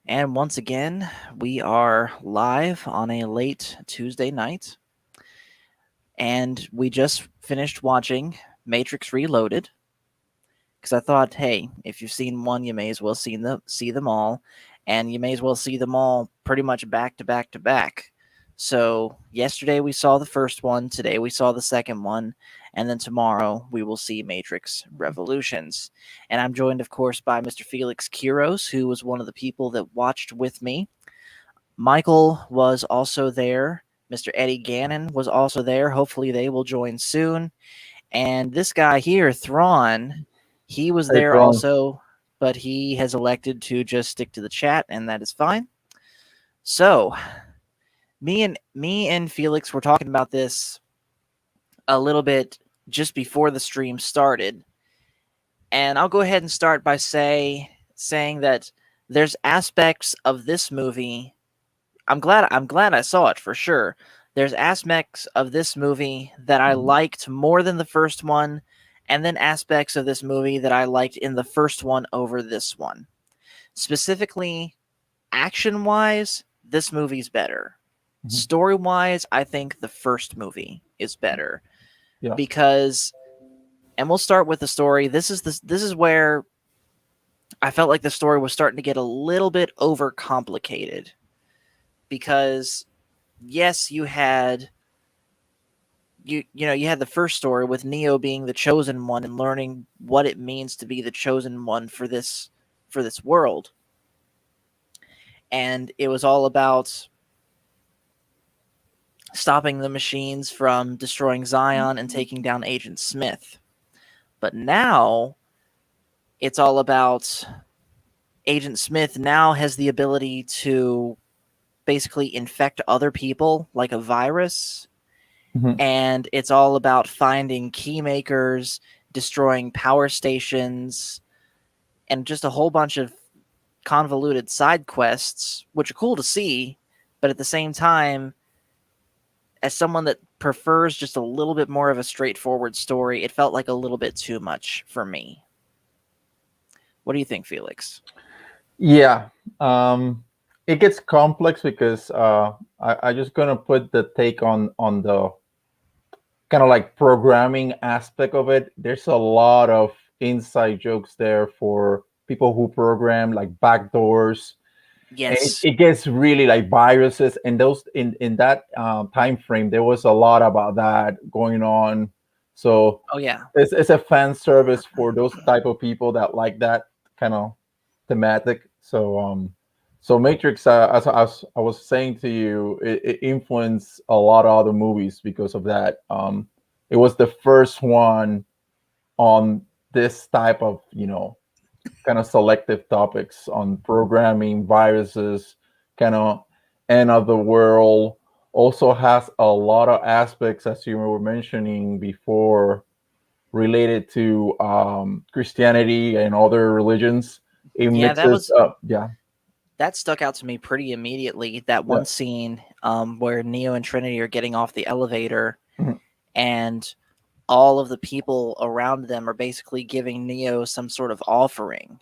And once again, we are live on a late Tuesday night. And we just finished watching Matrix Reloaded because I thought, hey, if you've seen one, you may as well see them all, and you may as well see them all pretty much back to back to back. So yesterday we saw the first one, today we saw the second one, and then tomorrow we will see Matrix Revolutions. And I'm joined, of course, by Mr. Felix Quiros, who was one of the people that watched with me. Michael was also there. Mr. Eddie Gannon was also there. Hopefully, they will join soon. And this guy here, Thrawn, he was Hey, there Ron. also, but he has elected to just stick to the chat, and that is fine. So, me and Felix were talking about this a little bit just before the stream started, and I'll go ahead and start by saying that there's aspects of this movie. I'm glad I saw it for sure. There's aspects of this movie that I Mhm. liked more than the first one, and then aspects of this movie that I liked in the first one over this one. Specifically, action wise, this movie's better. Mhm. Story wise, I think the first movie is better Yeah. because, and we'll start with the story. This is where I felt like the story was starting to get a little bit overcomplicated because yes, you had the first story with Neo being the chosen one and learning what it means to be the chosen one for this world. And it was all about stopping the machines from destroying Zion and taking down Agent Smith. But now it's all about Agent Smith now has the ability to basically infect other people like a virus, Mhm. and it's all about finding key makers, destroying power stations, and just a whole bunch of convoluted side quests, which are cool to see, but at the same time, as someone that prefers just a little bit more of a straightforward story, it felt like a little bit too much for me. What do you think, Felix? Yeah. Um, it gets complex because I just gonna put the take on the kind of like programming aspect of it. There's a lot of inside jokes there for people who program like backdoors, and Yes. it gets really like viruses. And those in that time frame, there was a lot about that going on. So Oh yeah. it's a fan service for those type of people that like that kind of thematic. So Matrix, as I was saying to you, it influenced a lot of other movies because of that. It was the first one on this type of kind of selective topics on programming, viruses, kind of end of the world. Also has a lot of aspects, as you were mentioning before, related to Christianity and other religions. It Yeah, that mixes was up. Yeah, that stuck out to me pretty immediately. That yeah. one scene where Neo and Trinity are getting off the elevator, Mhm. and all of the people around them are basically giving Neo some sort of offering.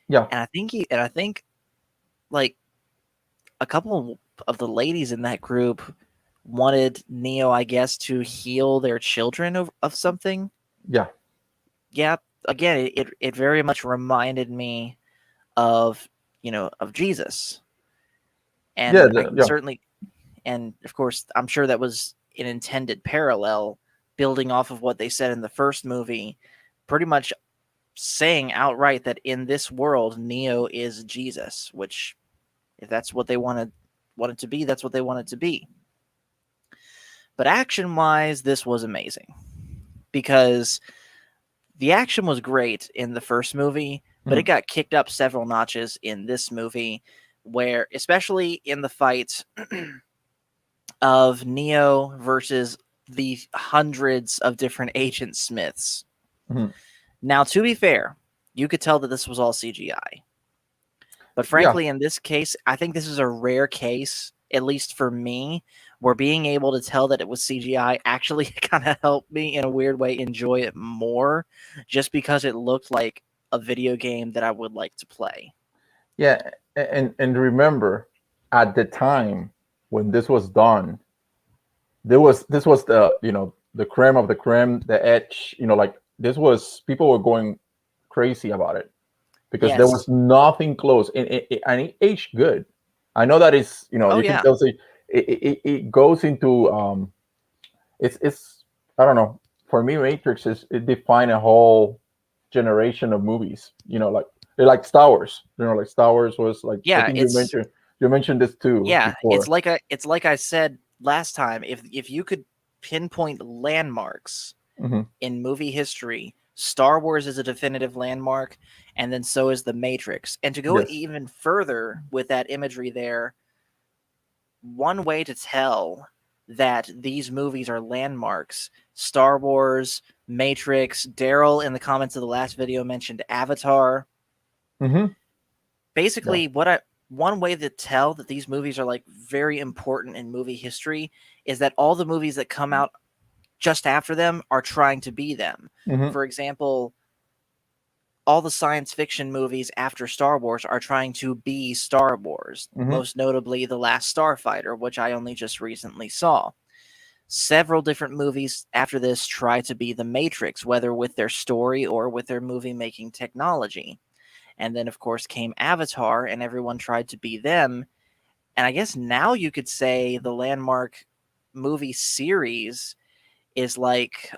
Yeah, And I think like a couple of the ladies in that group wanted Neo, I guess, to heal their children of something. yeah, Yeah, again, it very much reminded me of of Jesus, yeah, and I can yeah, certainly, and of course, I'm sure that was an intended parallel, building off of what they said in the first movie, pretty much saying outright that in this world, Neo is Jesus, which if that's what they wanted to be, that's what they wanted to be. But action wise, this was amazing because the action was great in the first movie, but it mhm. got kicked up several notches in this movie, where, especially in the fight of Neo versus the hundreds of different Agent Smiths. Mhm. Now, to be fair, you could tell that this was all CGI. But Yeah, frankly, in this case, I think this is a rare case, at least for me, where being able to tell that it was CGI actually kind of helped me in a weird way enjoy it more, just because it looked like a video game that I would like to play. Yeah, and remember, at the time when this was done, this was the the creme of the creme, the edge. Like this was people were going crazy about it because there Yes. was nothing close, and it aged good. I know that is Oh you can yeah. tell say it goes into it's I don't know. For me, Matrix is it defined a whole generation of movies. Like they're like Star Wars. Like Star Wars was like I Yeah, think it's you mentioned this too yeah, before. it's like I said last time. If you could pinpoint landmarks Hmm. in movie history, Star Wars is a definitive landmark, and then so is The Matrix. And to go Yes. even further with that imagery there, one way to tell that these movies are landmarks, Star Wars, Matrix, Daryl in the comments of the last video mentioned Avatar. Hmm. Yeah. Basically, one way to tell that these movies are like very important in movie history is that all the movies that come out just after them are trying to be them. Hmm. For example, all the science fiction movies after Star Wars are trying to be Star Wars, Hmm. most notably The Last Starfighter, which I only just recently saw. Several different movies after this try to be The Matrix, whether with their story or with their movie making technology. And then, of course, came Avatar, and everyone tried to be them. And I guess now you could say the landmark movie series is like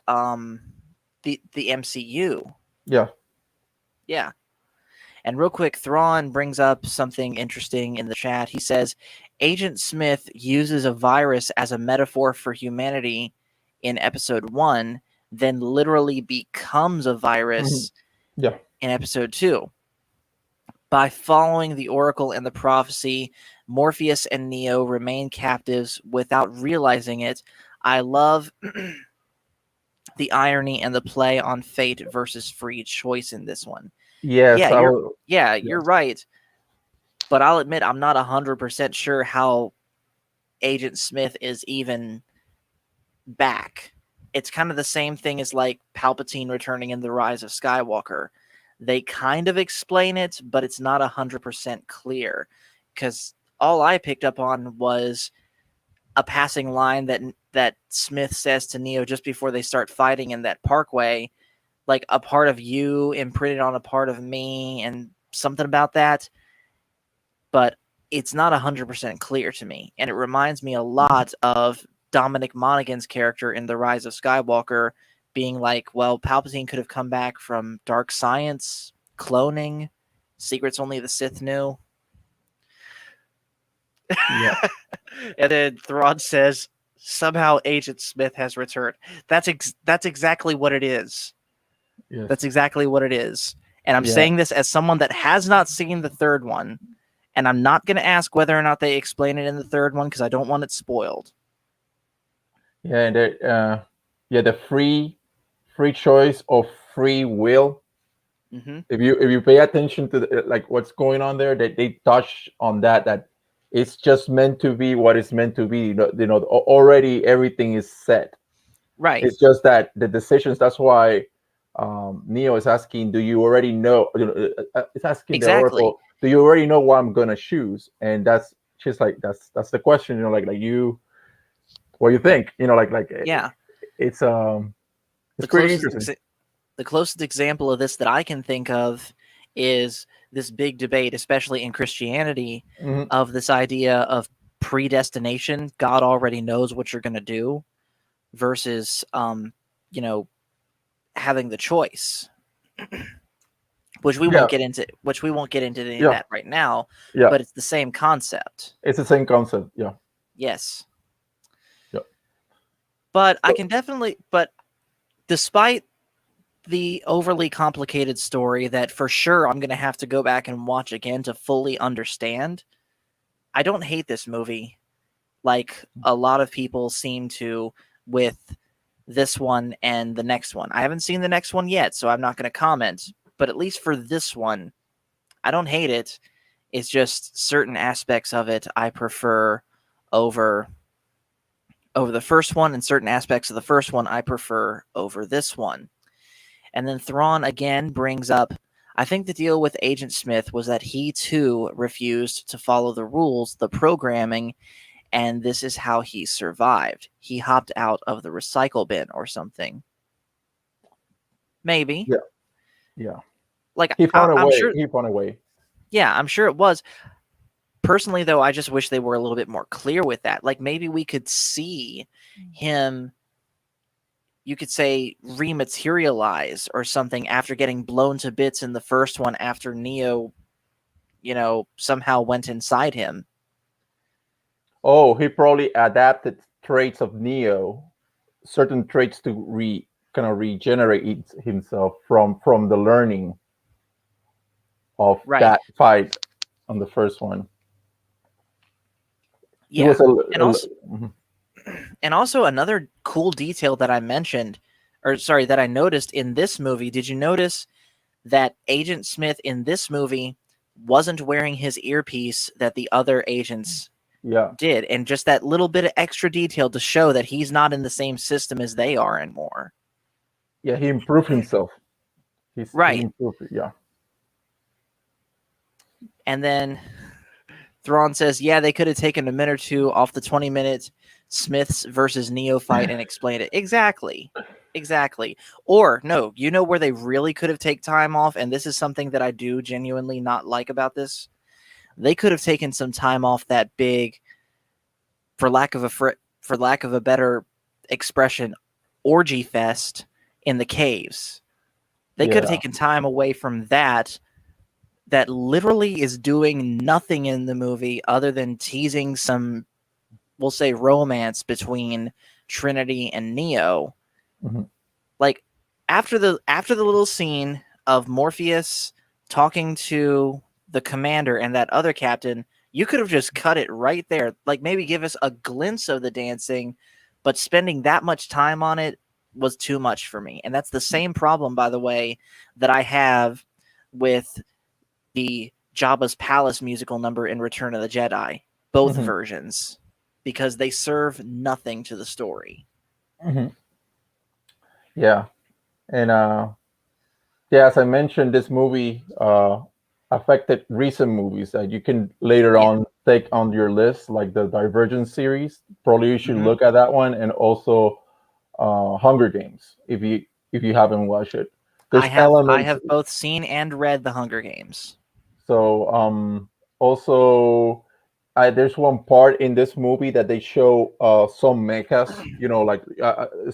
the MCU. Yeah. Yeah. And real quick, Thrawn brings up something interesting in the chat. He says Agent Smith uses a virus as a metaphor for humanity in episode 1, then literally becomes a Hmm. virus Yeah. in episode 2. By following the oracle and the prophecy, Morpheus and Neo remain captives without realizing it. I love the irony and the play on fate versus free choice in this one. Yes. Yeah, I you're will. yeah, Yeah. you're right. But I'll admit I'm not 100% sure how Agent Smith is even back. It's kind of the same thing as like Palpatine returning in The Rise of Skywalker. They kind of explain it, but it's not 100% clear because all I picked up on was a passing line that Smith says to Neo just before they start fighting in that parkway, like a part of you imprinted on a part of me and something about that. But it's not 100% clear to me. And it reminds me a lot of Dominic Monaghan's character in The Rise of Skywalker being like, well, Palpatine could have come back from dark science, cloning, secrets only the Sith knew. Yeah. And then Thrawn says, somehow Agent Smith has returned. That's exactly what it is. Yes. That's exactly what it is. And I'm Yeah. saying this as someone that has not seen the third one. And I'm not going to ask whether or not they explain it in the third one because I don't want it spoiled. Yeah. And yeah, the free choice of free will. Mm-hmm. If you pay attention to like what's going on there, they touch on that it's just meant to be what it's meant to be. Already everything is set. Right. It's just that the decisions. That's why Neo is asking, "Do you already know?" It's asking the Exactly. Oracle, "Do you already know what I'm gonna choose?" And that's she's like, "That's the question." Like you, what you think? Yeah. It's The it's pretty closest interesting. the closest example of this that I can think of is this big debate, especially in Christianity, Hmm. of this idea of predestination. God already knows what you're going to do versus, you know, having the choice, which we Yeah, won't get into. Which we won't get into any of yeah, that right now. yeah. But it's the same concept. It's the same concept. Yeah, Yes. yeah. But I So, can definitely. But despite the overly complicated story that for sure I'm going to have to go back and watch again to fully understand, I don't hate this movie like a lot of people seem to with this one and the next one. I haven't seen the next one yet, so I'm not going to comment, but at least for this one, I don't hate it. It's just certain aspects of it I prefer over the first one, and certain aspects of the first one I prefer over this one. And then Thrawn again brings up, I think the deal with Agent Smith was that he too refused to follow the rules, the programming, and this is how he survived. He hopped out of the recycle bin or something. Maybe. Yeah. Yeah. Like He found a I'm way. sure. He found a way. Yeah, I'm sure it was. Personally, though, I just wish they were a little bit more clear with that. Like maybe we could see him, you could say, rematerialize or something after getting blown to bits in the first one after Neo, somehow went inside him. Oh, he probably adapted traits of Neo, certain traits to kind of regenerate himself from the learning of Right. that fight on the first one. He Yeah. was Mhm. And also another cool detail that I mentioned, that I noticed in this movie. Did you notice that Agent Smith in this movie wasn't wearing his earpiece that the other agents did? And just that little bit of extra detail to show that he's not in the same system as they are anymore. Yeah, he improved himself. He improved it, yeah. And then Thrawn says, yeah, they could have taken a minute or two off the 20-minute Smiths versus Neo fight and explained it. Exactly. Or, no, you know where they really could have taken time off, and this is something that I do genuinely not like about this? They could have taken some time off that big, for lack of a better expression, orgy fest in the caves. They could have taken time away from that literally is doing nothing in the movie other than teasing some, we'll say, romance between Trinity and Neo. Mm-hmm. Like after the little scene of Morpheus talking to the commander and that other captain, you could have just cut it right there. Like maybe give us a glimpse of the dancing, but spending that much time on it was too much for me. And that's the same problem, by the way, that I have with the Jabba's Palace musical number in Return of the Jedi, both versions, because they serve nothing to the story. Mm-hmm. Yeah, and as I mentioned, this movie affected recent movies that you can later on take on your list, like the Divergent series. Probably you should look at that one, and also Hunger Games if you haven't watched it. I have both seen and read the Hunger Games. So also there's one part in this movie that they show some mechas, like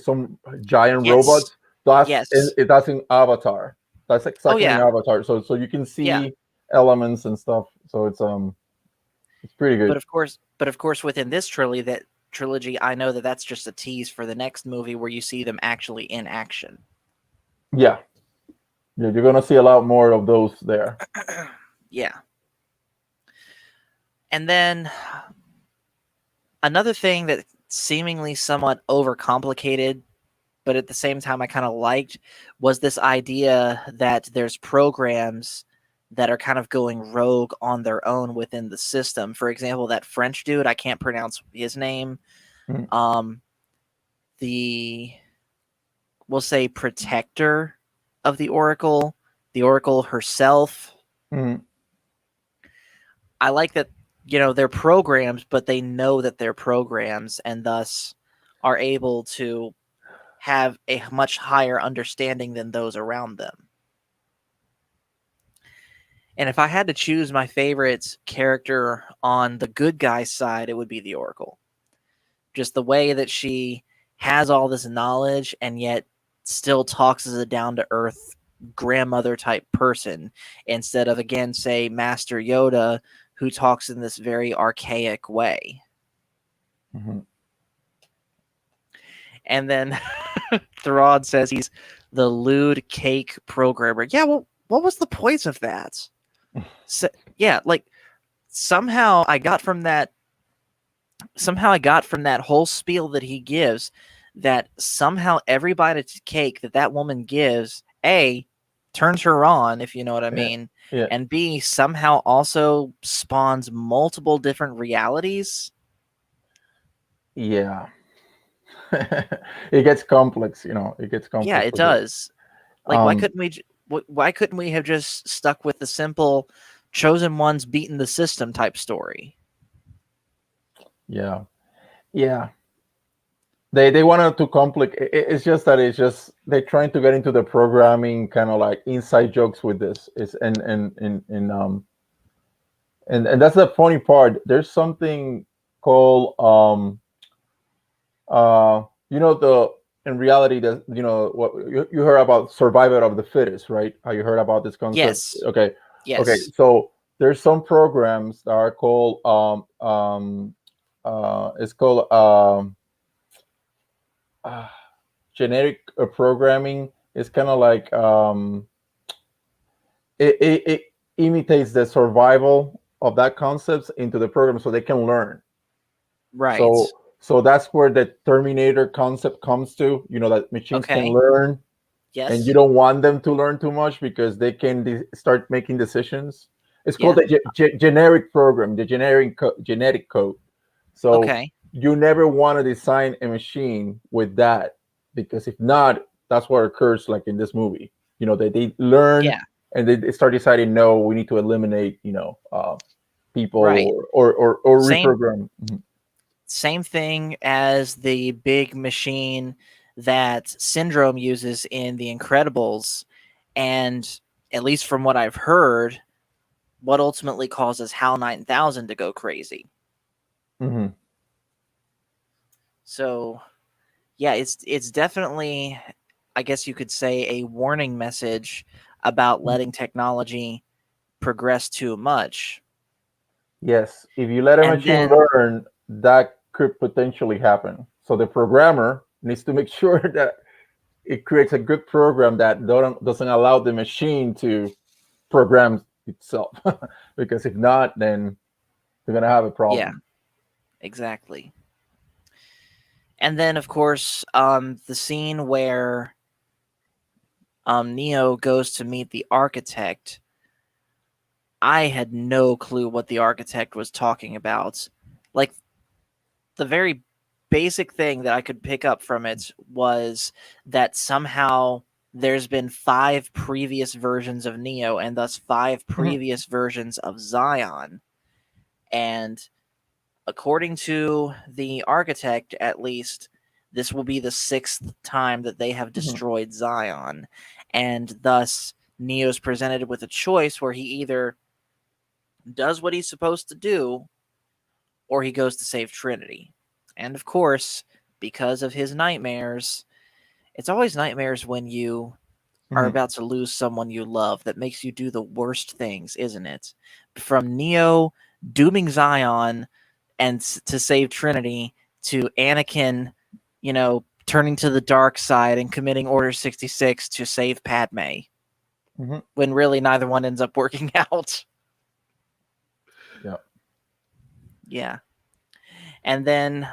some giant robots. That's in Avatar. That's exactly in Avatar. So you can see elements and stuff. So it's pretty good. But of course, within this trilogy, I know that that's just a tease for the next movie where you see them actually in action. Yeah, you're gonna see a lot more of those there. Yeah. And then another thing that seemingly somewhat overcomplicated, but at the same time I kind of liked, was this idea that there's programs that are kind of going rogue on their own within the system. For example, that French dude, I can't pronounce his name. We'll say protector of the Oracle herself. I like that, they're programs, but they know that they're programs and thus are able to have a much higher understanding than those around them. And if I had to choose my favorite character on the good guy side, it would be the Oracle. Just the way that she has all this knowledge and yet still talks as a down-to-earth grandmother type person instead of, again, say, Master Yoda, who talks in this very archaic way. And then Thrawn says he's the lewd cake programmer. Yeah, well, what was the point of that? So, yeah, like somehow I got from that whole spiel that he gives that somehow every bite of cake that woman gives, A, turns her on, if you know what I mean, and B, somehow also spawns multiple different realities. Yeah. It gets complex, it gets complex. Yeah, it does. Like, why couldn't we Why couldn't we have just stuck with the simple chosen ones beating the system type story? Yeah, yeah. They wanted to complicate. It's just that they're trying to get into the programming kind of like inside jokes with this. Is and that's the funny part. There's something called the in reality that what you heard about survival of the fittest, right? How you heard about this concept? Yes. Okay, okay. Yes. So there's some programs that are called it's called uh, genetic programming. It's kind of like it imitates the survival of that concepts into the program so they can learn. Right. So that's where the Terminator concept comes to, that machines can Okay. learn, and you Yes. don't want them to learn too much because they can start making decisions. It's called Yeah. the generic program, the genetic code. So Okay. you never want to design a machine with that, because if not, that's what occurs like in this movie. They learn Yeah. and they start deciding, no, we need to eliminate, Right. people or Same reprogram. Mhm. same thing as the big machine that Syndrome uses in The Incredibles, and at least from what I've heard, what ultimately causes HAL 9000 to go crazy. Mhm. So, yeah, it's definitely, I guess you could say, a warning message about letting technology progress too much. Yes, if you let a And machine then, learn, that could potentially happen. So the programmer needs to make sure that it creates a good program that doesn't allow the machine to program itself. Because if not, then they're gonna have a yeah, problem. exactly. And then, of course, the scene where Neo goes to meet the architect. I had no clue what the architect was talking about. Like, the very basic thing that I could pick up from it was that somehow there's been 5 previous versions of Neo and thus 5 Mhm. previous versions of Zion. And according to the architect, at least, this will be the 6th time that they have Mhm. destroyed Zion. And thus, Neo's presented with a choice where he either does what he's supposed to do or he goes to save Trinity. And of course, because of his nightmares, it's always nightmares when you are Mhm. about to lose someone you love that makes you do the worst things, isn't it? From Neo dooming Zion and to save Trinity to Anakin, turning to the dark side and committing Order 66 to save Padme, Mhm. when really neither one ends up working out. Yeah. Yeah. And then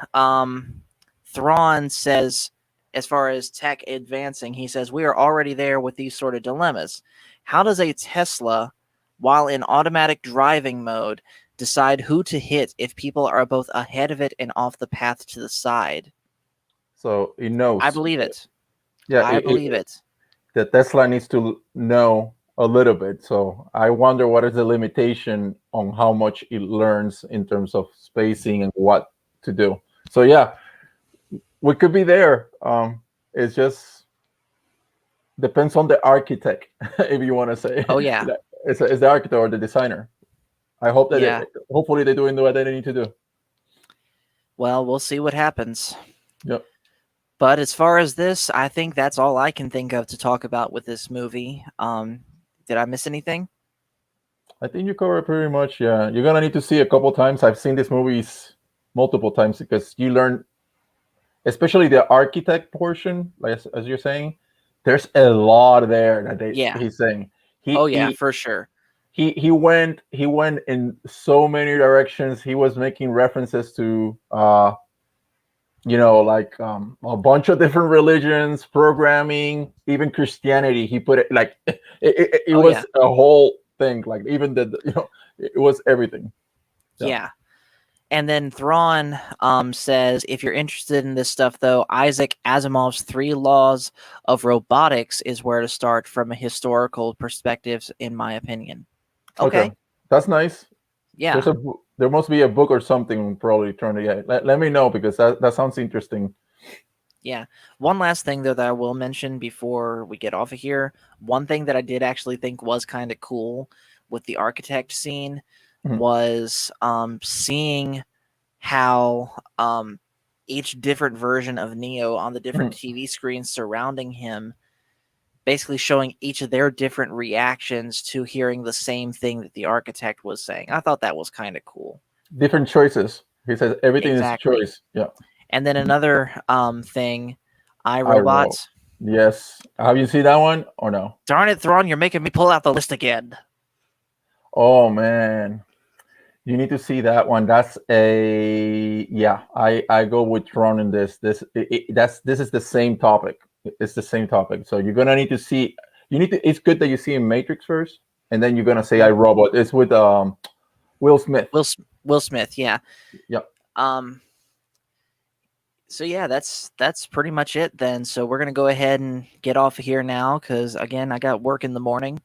Thrawn says, as far as tech advancing, he says, we are already there with these sort of dilemmas. How does a Tesla, while in automatic driving mode, decide who to hit if people are both ahead of it and off the path to the side? So it I knows. believe it. Yeah. I believe it. The Tesla needs to know a little bit. So I wonder what is the limitation on how much it learns in terms of spacing and what to do. So yeah, we could be there. It's just depends on the architect, if you want to say. Oh, yeah. It's the architect or the designer. I hope that Yeah. hopefully they're doing what they need to do. Well, we'll see what happens. Yep. But as far as this, I think that's all I can think of to talk about with this movie. Did I miss anything? I think you covered pretty much. Yeah, you're gonna need to see a couple times. I've seen these movies multiple times because you learn, especially the architect portion, like as you're saying, there's a lot there that Yeah. he's saying. Oh, He yeah, he for sure. he went in so many directions. He was making references to like a bunch of different religions, programming, even Christianity. He put it like it Oh, yeah. was a whole thing. Like even it was everything. Yeah. Yeah. And then Thrawn says, if you're interested in this stuff, though, Isaac Asimov's 3 Laws of Robotics is where to start from a historical perspective, in my opinion. Okay. That's nice. Yeah. There must be a book or something probably trying to get. Let me know because that sounds interesting. Yeah. One last thing, though, that I will mention before we get off of here. One thing that I did actually think was kind of cool with the architect scene was seeing how each different version of Neo on the different TV screens surrounding him, basically showing each of their different reactions to hearing the same thing that the architect was saying. I thought that was kind of cool. Different choices. He says everything is choice. Yeah. And then another thing, iRobot. Yes. Have you seen that one or no? Darn it, Thrawn, you're making me pull out the list again. Oh man. You need to see that one. That's a I go with Thrawn in this. This is the same topic. It's the same topic. So you're gonna need to see. You need to. It's good that you see in Matrix first, and then you're gonna say iRobot. It's with Will Smith. Will Smith. Yeah. Yep. So yeah, that's pretty much it then. So we're gonna go ahead and get off of here now because again, I got work in the morning.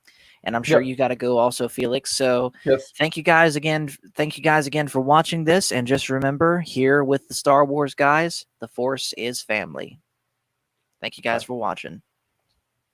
And I'm sure you got to go also, Felix. So thank you guys again. Thank you guys again for watching this. And just remember, here with the Star Wars guys, the Force is family. Thank you guys for watching.